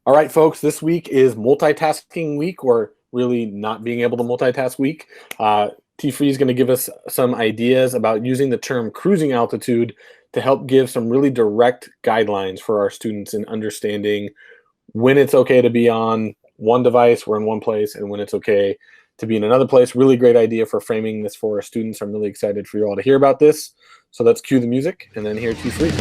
All right, folks, this week is multitasking week, or really not being able to multitask week. T Free is going to give us some ideas about using the term cruising altitude to help give some really direct guidelines for our students in understanding when it's okay to be on one device, we're in one place, and when it's okay to be in another place. Really great idea for framing this for our students. I'm really excited for you all to hear about this. So let's cue the music and then hear T Free.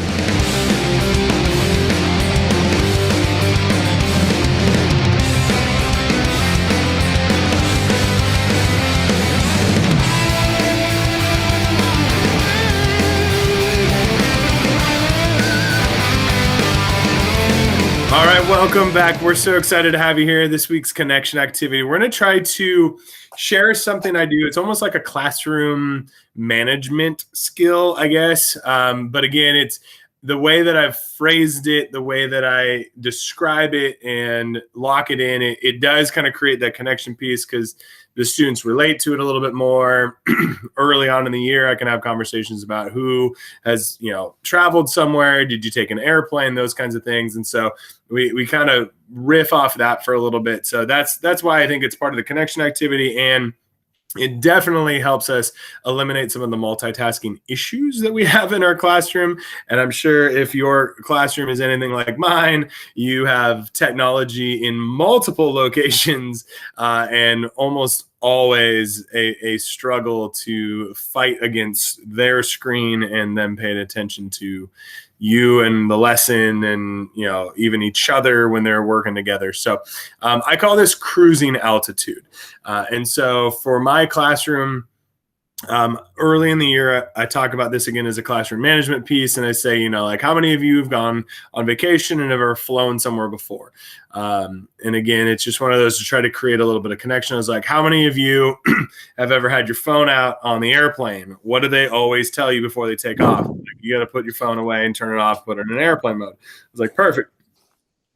All right, welcome back. We're so excited to have you here. This week's connection activity, we're going to try to share something I do. It's almost like a classroom management skill, I guess. But again, it's the way that I've phrased it, the way that I describe it and lock it in. It does kind of create that connection piece because the students relate to it a little bit more. Early on in the year, I can have conversations about who has, traveled somewhere. Did you take an airplane? Those kinds of things. And so we kind of riff off that for a little bit. So that's why I think it's part of the connection activity. And it definitely helps us eliminate some of the multitasking issues that we have in our classroom. And I'm sure if your classroom is anything like mine, you have technology in multiple locations and almost always a struggle to fight against their screen and then paying attention to you and the lesson and, even each other when they're working together. So I call this cruising altitude. And so for my classroom, early in the year, I talk about this again as a classroom management piece. And I say, how many of you have gone on vacation and ever flown somewhere before? And again, it's just one of those to try to create a little bit of connection. I was like, how many of you have ever had your phone out on the airplane? What do they always tell you before they take off? Like, you got to put your phone away and turn it off, put it in airplane mode. I was like, perfect.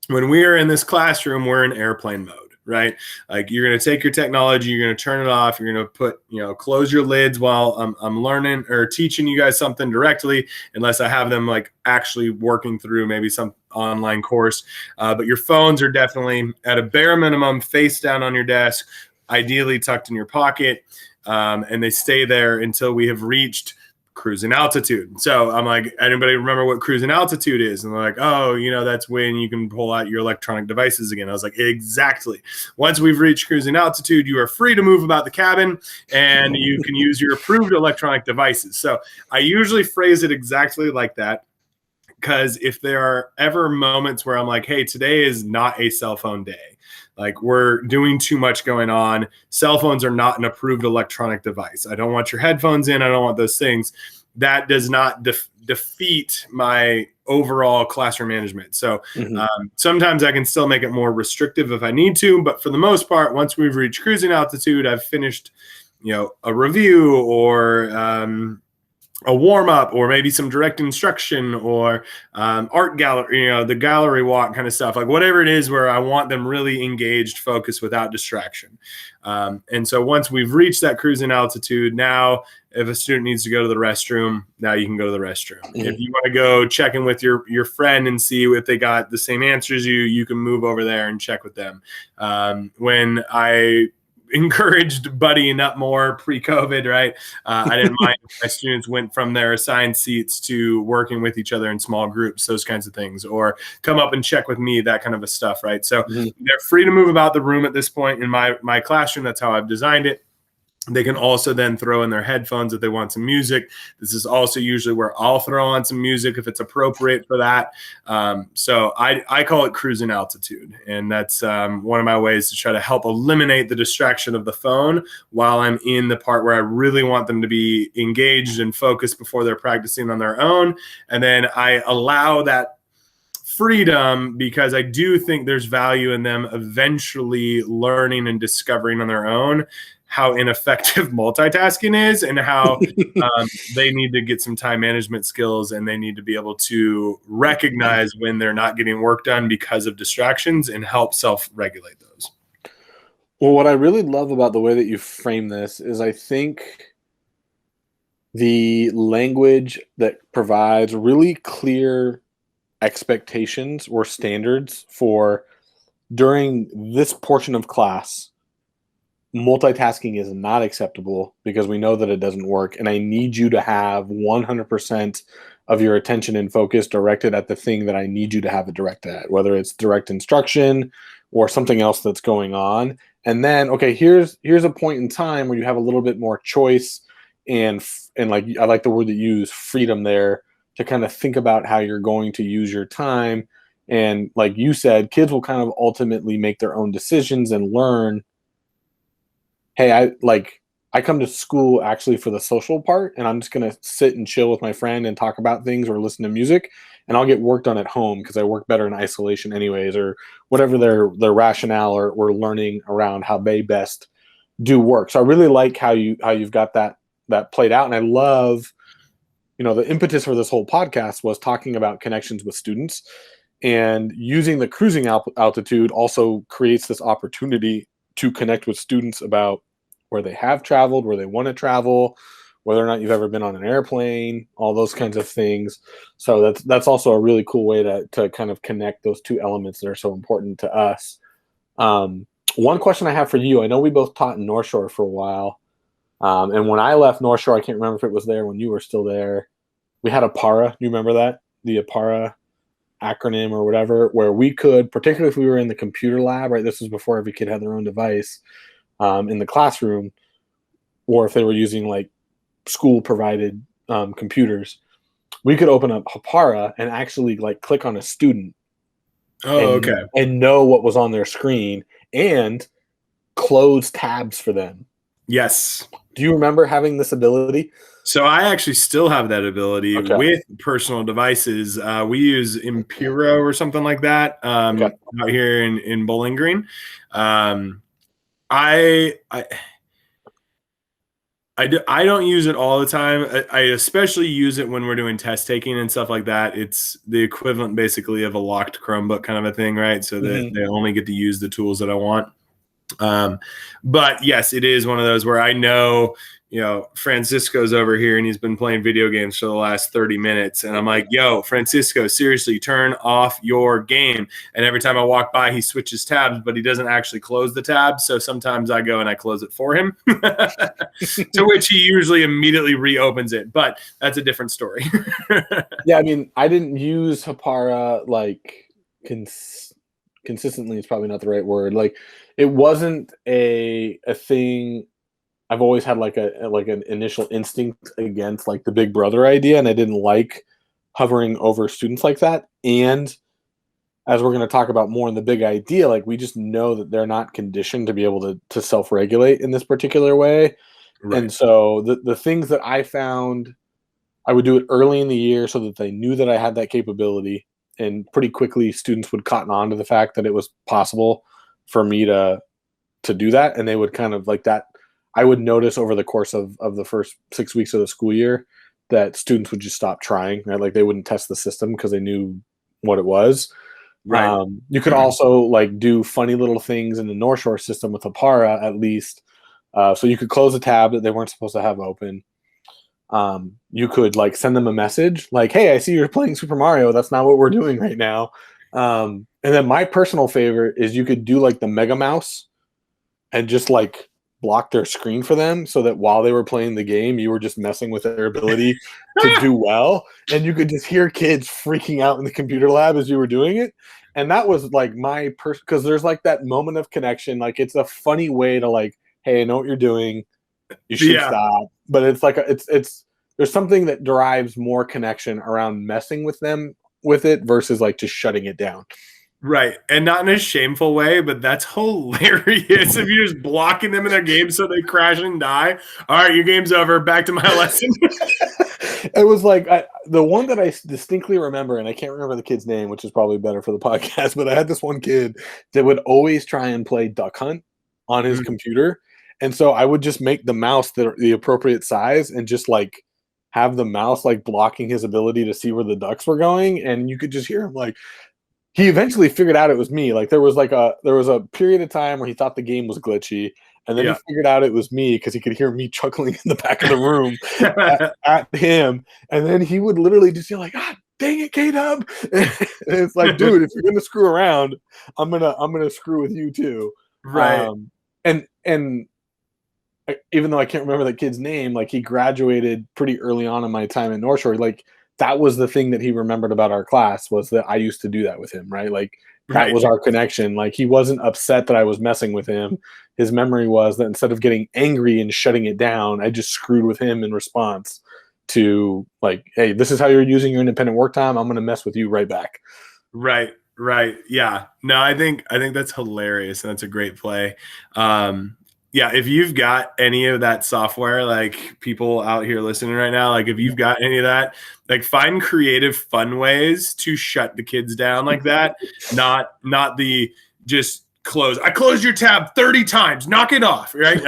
When we are in this classroom, we're in airplane mode. Right? Like, you're going to take your technology, you're going to turn it off, you're going to put, close your lids while I'm learning or teaching you guys something directly, unless I have them like actually working through maybe some online course. But your phones are definitely at a bare minimum face down on your desk, ideally tucked in your pocket. And they stay there until we have reached cruising altitude. So I'm like, anybody remember what cruising altitude is? And they're like, oh, that's when you can pull out your electronic devices again. I was like, exactly. Once we've reached cruising altitude, you are free to move about the cabin and you can use your approved electronic devices. So I usually phrase it exactly like that, because if there are ever moments where I'm like, hey, today is not a cell phone day, like we're doing too much going on, cell phones are not an approved electronic device. I don't want your headphones in. I don't want those things. That does not defeat my overall classroom management. So sometimes I can still make it more restrictive if I need to. But for the most part, once we've reached cruising altitude, I've finished, a review or a warm up, or maybe some direct instruction, or art gallery, the gallery walk kind of stuff, like whatever it is where I want them really engaged, focused without distraction. And so once we've reached that cruising altitude, now if a student needs to go to the restroom, now you can go to the restroom. If you want to go check in with your friend and see if they got the same answer as you can move over there and check with them. When I encouraged buddying up more pre-COVID, right? I didn't mind if my students went from their assigned seats to working with each other in small groups, those kinds of things, or come up and check with me, that kind of a stuff, right? So they're free to move about the room at this point in my classroom. That's how I've designed it. They can also then throw in their headphones if they want some music. This is also usually where I'll throw on some music if it's appropriate for that. So I call it cruising altitude. And that's one of my ways to try to help eliminate the distraction of the phone while I'm in the part where I really want them to be engaged and focused before they're practicing on their own. And then I allow that freedom because I do think there's value in them eventually learning and discovering on their own how ineffective multitasking is and how they need to get some time management skills, and they need to be able to recognize when they're not getting work done because of distractions and help self-regulate those. Well, what I really love about the way that you frame this is I think the language that provides really clear expectations or standards for during this portion of class, multitasking is not acceptable because we know that it doesn't work. And I need you to have 100% of your attention and focus directed at the thing that I need you to have it directed at, whether it's direct instruction or something else that's going on. And then, okay, here's a point in time where you have a little bit more choice and like, I like the word that you use, freedom there, to kind of think about how you're going to use your time. And like you said, kids will kind of ultimately make their own decisions and learn, hey, I come to school actually for the social part, and I'm just going to sit and chill with my friend and talk about things or listen to music, and I'll get work done at home because I work better in isolation anyways, or whatever their rationale or learning around how they best do work. So I really like how you've got that played out. And I love, the impetus for this whole podcast was talking about connections with students, and using the cruising altitude also creates this opportunity to connect with students about where they have traveled, where they want to travel, whether or not you've ever been on an airplane, all those kinds of things. So that's also a really cool way to kind of connect those two elements that are so important to us. One question I have for you, I know we both taught in North Shore for a while. And when I left North Shore, I can't remember if it was there when you were still there. We had Papara. Do you remember that? The Papara acronym or whatever, where we could, particularly if we were in the computer lab, right? This was before every kid had their own device in the classroom, or if they were using like school provided computers, we could open up Papara and actually like click on a student. And know what was on their screen and close tabs for them. Yes. Do you remember having this ability? So I actually still have that ability with personal devices. We use Impero or something like that out here in Bowling Green. I don't use it all the time. I especially use it when we're doing test taking and stuff like that. It's the equivalent basically of a locked Chromebook kind of a thing, right? So that they only get to use the tools that I want. But yes, it is one of those where I know, Francisco's over here and he's been playing video games for the last 30 minutes. And I'm like, yo, Francisco, seriously, turn off your game. And every time I walk by, he switches tabs, but he doesn't actually close the tab. So sometimes I go and I close it for him, to which he usually immediately reopens it. But that's a different story. Yeah, I mean, I didn't use Papara like consistently is probably not the right word. Like, it wasn't a thing. I've always had like an initial instinct against like the big brother idea, and I didn't like hovering over students like that. And as we're going to talk about more in the big idea, like we just know that they're not conditioned to be able to self-regulate in this particular way. Right. And so the things that I found, I would do it early in the year so that they knew that I had that capability, and pretty quickly students would cotton on to the fact that it was possible for me to do that. And they would kind of like that. I would notice over the course of the first 6 weeks of the school year that students would just stop trying, right? Like they wouldn't test the system because they knew what it was. Right. You could also like do funny little things in the North Shore system with Papara, at least. So you could close a tab that they weren't supposed to have open. You could like send them a message like, hey, I see you're playing Super Mario. That's not what we're doing right now. And then my personal favorite is you could do like the Mega Mouse and just like block their screen for them so that while they were playing the game, you were just messing with their ability to do well. And you could just hear kids freaking out in the computer lab as you were doing it. And that was like my because there's like that moment of connection. Like it's a funny way to like, hey, I know what you're doing. You should stop. But it's like it's there's something that derives more connection around messing with them with it versus like just shutting it down. Right. And not in a shameful way, but that's hilarious if you're just blocking them in their game so they crash and die. All right, your game's over. Back to my lesson. It was like the one that I distinctly remember, and I can't remember the kid's name, which is probably better for the podcast, but I had this one kid that would always try and play Duck Hunt on his computer. And so I would just make the mouse the appropriate size and just like have the mouse like blocking his ability to see where the ducks were going. And you could just hear him like, he eventually figured out it was me. Like there was a period of time where he thought the game was glitchy, and then he figured out it was me because he could hear me chuckling in the back of the room at him. And then he would literally just be like, God dang it, K-Dub. It's like, dude, if you're gonna screw around, I'm gonna screw with you too. Right. And even though I can't remember that kid's name, like he graduated pretty early on in my time at North Shore. Like that was the thing that he remembered about our class was that I used to do that with him, right? Like that Right. was our connection. Like he wasn't upset that I was messing with him. His memory was that instead of getting angry and shutting it down, I just screwed with him in response to like, hey, this is how you're using your independent work time. I'm going to mess with you right back. Right. Right. Yeah. No, I think that's hilarious. And that's a great play. Yeah, if you've got any of that software, like people out here listening right now, like if you've got any of that, like find creative, fun ways to shut the kids down like that. Not the just close. I closed your tab 30 times. Knock it off, right?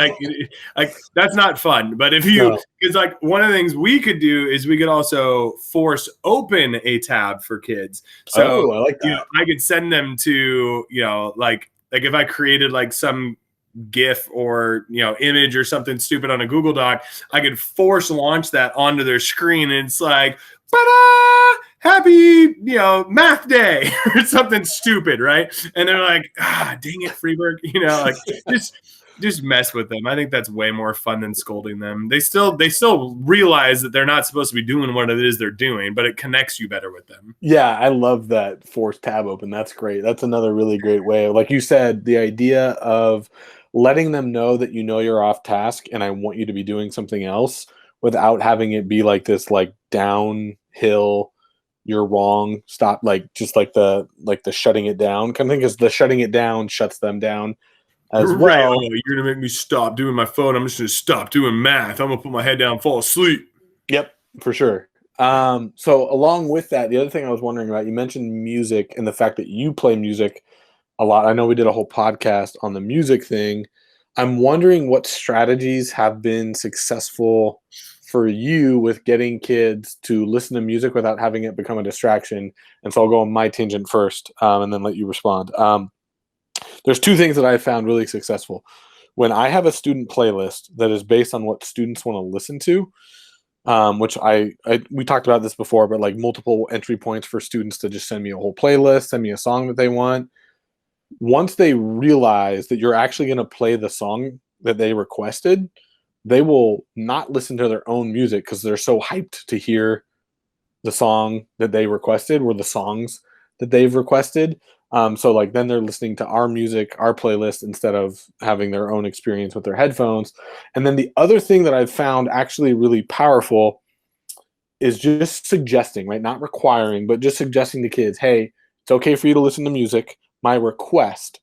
Like that's not fun. But if you, because like one of the things we could do is we could also force open a tab for kids. So I like that. You know, I could send them to, you know, like if I created like some GIF or, you know, image or something stupid on a Google Doc, I could force launch that onto their screen, and it's like, "Ta-da! Happy, you know, math day," or something stupid, right? And they're like, "Ah, dang it, Freeburg," you know, like just mess with them. I think that's way more fun than scolding them. They still realize that they're not supposed to be doing what it is they're doing, but it connects you better with them. Yeah, I love that forced tab open. That's great. That's another really great way. Like you said, the idea of letting them know that you know you're off task and I want you to be doing something else without having it be like this like downhill, you're wrong, stop, like just like the shutting it down kind of thing, because the shutting it down shuts them down as Right. well. Oh, you're gonna make me stop doing my phone. I'm just gonna stop doing math. I'm gonna put my head down and fall asleep. Yep, for sure. So along with that, the other thing I was wondering about, you mentioned music and the fact that you play music a lot. I know we did a whole podcast on the music thing. I'm wondering what strategies have been successful for you with getting kids to listen to music without having it become a distraction. And so I'll go on my tangent first, and then let you respond. There's two things that I've found really successful. When I have a student playlist that is based on what students want to listen to, which we talked about this before, but like multiple entry points for students to just send me a whole playlist, send me a song that they want. Once they realize that you're actually going to play the song that they requested, they will not listen to their own music because they're so hyped to hear the song that they requested or the songs that they've requested. So like then they're listening to our music, our playlist, instead of having their own experience with their headphones. And then the other thing that I've found actually really powerful is just suggesting, right? Not requiring, but just suggesting to kids, hey, it's okay for you to listen to music. My request,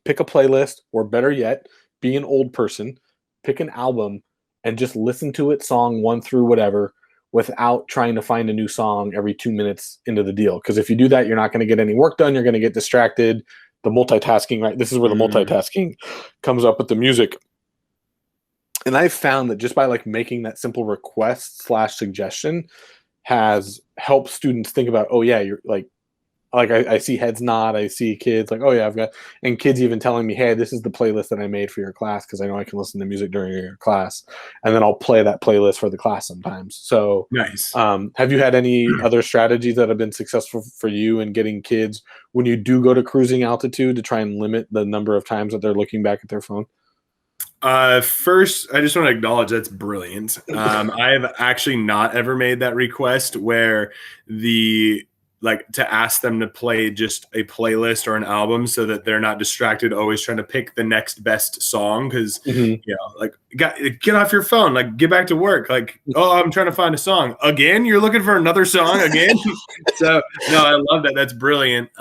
pick a playlist, or better yet, be an old person, pick an album and just listen to it song 1 through whatever without trying to find a new song every 2 minutes into the deal. Because if you do that, you're not going to get any work done. You're going to get distracted. The multitasking, right? This is where the multitasking comes up with the music. And I've found that just by like making that simple request / suggestion has helped students think about, oh yeah, you're like I see heads nod. I see kids like, oh yeah, I've got, and kids even telling me, hey, this is the playlist that I made for your class because I know I can listen to music during your class, and then I'll play that playlist for the class sometimes. So nice. Have you had any other strategies that have been successful for you in getting kids when you do go to cruising altitude to try and limit the number of times that they're looking back at their phone? First, I just want to acknowledge that's brilliant. I have actually not ever made that request where to ask them to play just a playlist or an album so that they're not distracted, always trying to pick the next best song. Cause you know, like get off your phone, like get back to work. Like, oh, I'm trying to find a song again. You're looking for another song again. So no, I love that. That's brilliant.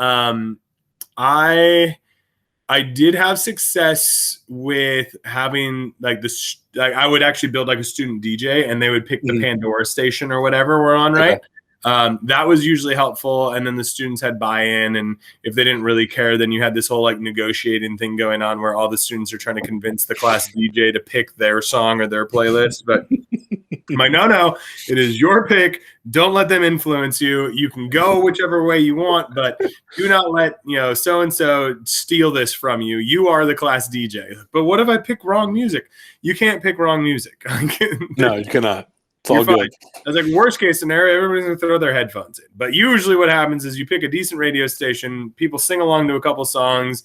I did have success with having like this, like I would actually build like a student DJ and they would pick the Pandora station or whatever we're on. Right. That was usually helpful. And then the students had buy-in, and if they didn't really care, then you had this whole like negotiating thing going on where all the students are trying to convince the class DJ to pick their song or their playlist. But I'm like, no, it is your pick. Don't let them influence you. You can go whichever way you want, but do not let, you know, so-and-so steal this from you. You are the class DJ. But what if I pick wrong music? You can't pick wrong music. No, you cannot. It's all good. I was like, worst case scenario, everybody's going to throw their headphones in. But usually what happens is you pick a decent radio station, people sing along to a couple songs,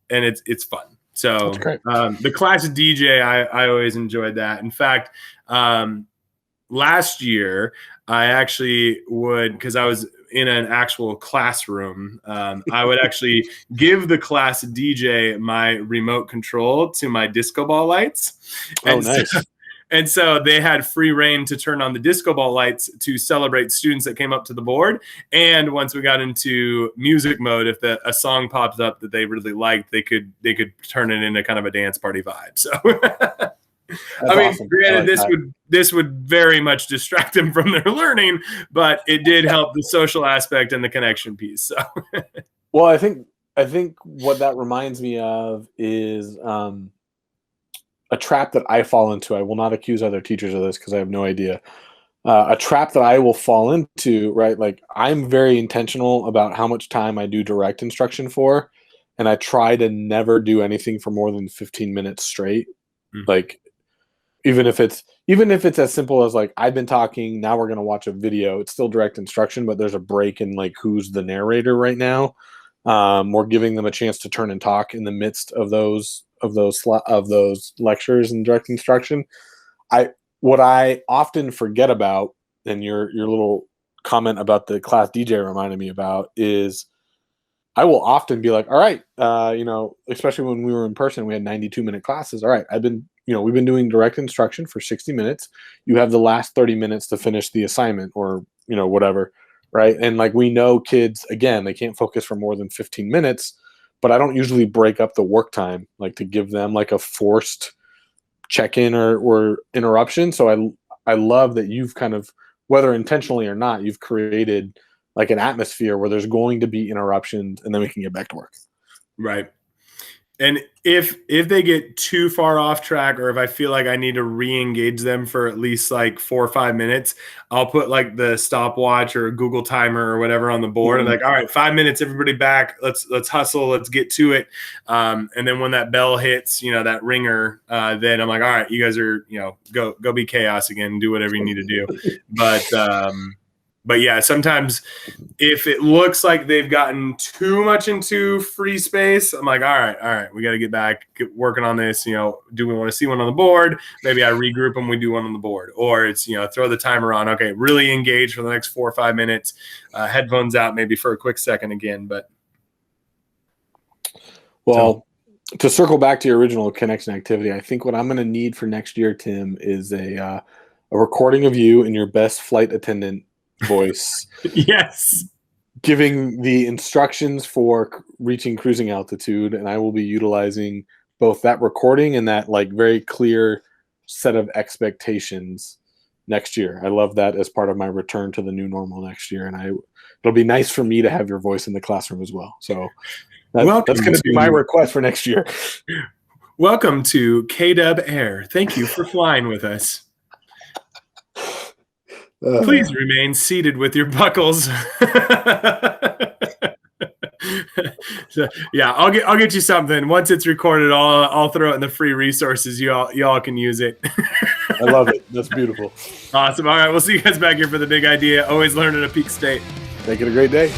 and it's fun. So the class DJ, I always enjoyed that. In fact, last year, I actually would, because I was in an actual classroom, I would actually give the class DJ my remote control to my disco ball lights. Oh, nice. And so they had free reign to turn on the disco ball lights to celebrate students that came up to the board. And once we got into music mode, if a song popped up that they really liked, they could turn it into kind of a dance party vibe. So I mean, awesome. Granted, this would very much distract them from their learning, but it did help the social aspect and the connection piece. So well, I think what that reminds me of is a trap that I fall into. I will not accuse other teachers of this because I have no idea. A trap that I will fall into, right? Like, I'm very intentional about how much time I do direct instruction for, and I try to never do anything for more than 15 minutes straight. Like, even if it's as simple as like, I've been talking, now we're going to watch a video. It's still direct instruction, but there's a break in like who's the narrator right now. We're giving them a chance to turn and talk in the midst of those lectures and direct instruction. What I often forget about, and your little comment about the class DJ reminded me about, is I will often be like, all right, especially when we were in person, we had 92-minute classes. All right, we've been doing direct instruction for 60 minutes. You have the last 30 minutes to finish the assignment or, whatever, right? And like, we know kids, again, they can't focus for more than 15 minutes, but I don't usually break up the work time, like to give them like a forced check-in or interruption. So I love that you've kind of, whether intentionally or not, you've created like an atmosphere where there's going to be interruptions and then we can get back to work. Right. And if they get too far off track, or if I feel like I need to re-engage them for at least like 4 or 5 minutes, I'll put like the stopwatch or Google timer or whatever on the board. And like, all right, 5 minutes, everybody back. Let's hustle. Let's get to it. And then when that bell hits, that ringer, then I'm like, all right, you guys are, go be chaos again. Do whatever you need to do. But yeah, sometimes if it looks like they've gotten too much into free space, I'm like, all right, we got to get back, get working on this. Do we want to see one on the board? Maybe I regroup them, we do one on the board. Or it's, throw the timer on. Okay, really engage for the next 4 or 5 minutes. Headphones out maybe for a quick second again. But to circle back to your original connection activity, I think what I'm going to need for next year, Tim, is a recording of you in your best flight attendant voice. Yes. Giving the instructions for reaching cruising altitude, and I will be utilizing both that recording and that like very clear set of expectations next year. I love that as part of my return to the new normal next year, and it'll be nice for me to have your voice in the classroom as well. So that's going to be my request for next year. Welcome to KW Air. Thank you for flying with us. Please remain seated with your buckles. So, yeah, I'll get you something. Once it's recorded, I'll throw it in the free resources. Y'all can use it. I love it. That's beautiful. Awesome. All right, we'll see you guys back here for the big idea. Always learn at a peak state. Make it a great day.